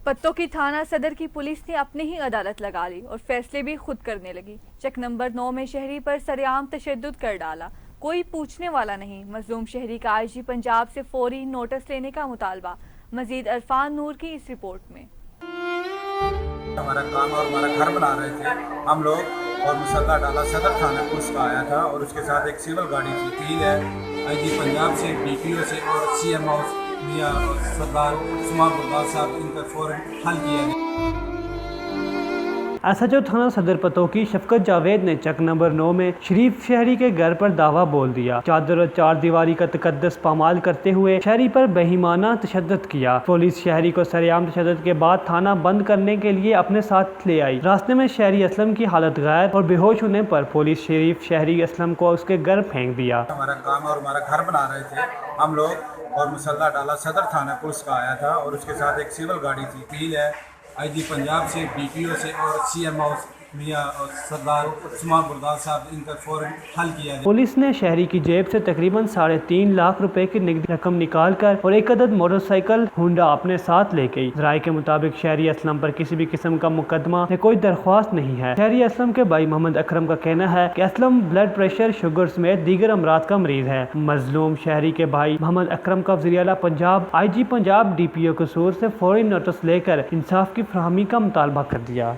पत्तों की थाना सदर की पुलिस ने अपनी ही अदालत लगा ली और फैसले भी खुद करने लगी। चेक नंबर 9 में शहरी पर सरेआम तशद्दुद कर डाला, कोई पूछने वाला नहीं। मजलूम शहरी का आईजी पंजाब से फौरी नोटिस लेने का मुतालबा। मजीद अरफान नूर की इस रिपोर्ट में। हमारा काम और हमारा घर बना रहे थे हम लोग और मुसल्ला डाला सदर थाना पुलिस का आया था और उसके साथ एक सिविल गाड़ी थी। तीन है आईजी पंजाब से, डीपीओ से और सीएम हाउस मियां सरदार उस्मान बुरदार साहब, इनका फौरन हल किया गया। एसएचओ थाना सदर पतोकी शफकत जावेद ने चक नंबर 9 में शरीफ शहरी के घर पर दावा बोल दिया। चादर और चार दीवारी का तकद्दस पामाल करते हुए शहरी पर बेईमाना तशद्दुद किया। पुलिस शहरी को सरेआम तशद्दुद के बाद थाना बंद करने के लिए अपने साथ ले आई। रास्ते में शहरी असलम की हालत गैर और बेहोश होने पर पुलिस शरीफ शहरी असलम को उसके घर फेंक दिया। हमारा काम और हमारा घर बना रहे थे हम लोग और मुसल्ला डाला सदर थाना पुलिस का आया था और उसके साथ एक सिविल गाड़ी थी। तीन है आईजी पंजाब से, डीपीओ से और सीएम हाउस मियां सरदार उस्मान बुरदार साहब, इनका फौरन हल किया गया। पुलिस ने शहरी की जेब से तकरीबन 3.5 लाख रुपए की नकदी रकम निकालकर और एक अदद मोटरसाइकिल हुंडा अपने साथ ले गई। राय के मुताबिक शहरी असलम पर किसी भी किस्म का मुकदमा या कोई दरख्वास्त नहीं है। शहरी असलम के भाई मोहम्मद अकरम का कहना है कि असलम ब्लड प्रेशर, शुगर समेत दीगर अमराज का मरीज है। मजलूम शहरी के भाई मोहम्मद अकरम का वज़ीर आला पंजाब आईजी पंजाब डीपीओ कसूर से फौरी नोटिस लेकर इंसाफ की फराहमी का मुतालबा कर दिया।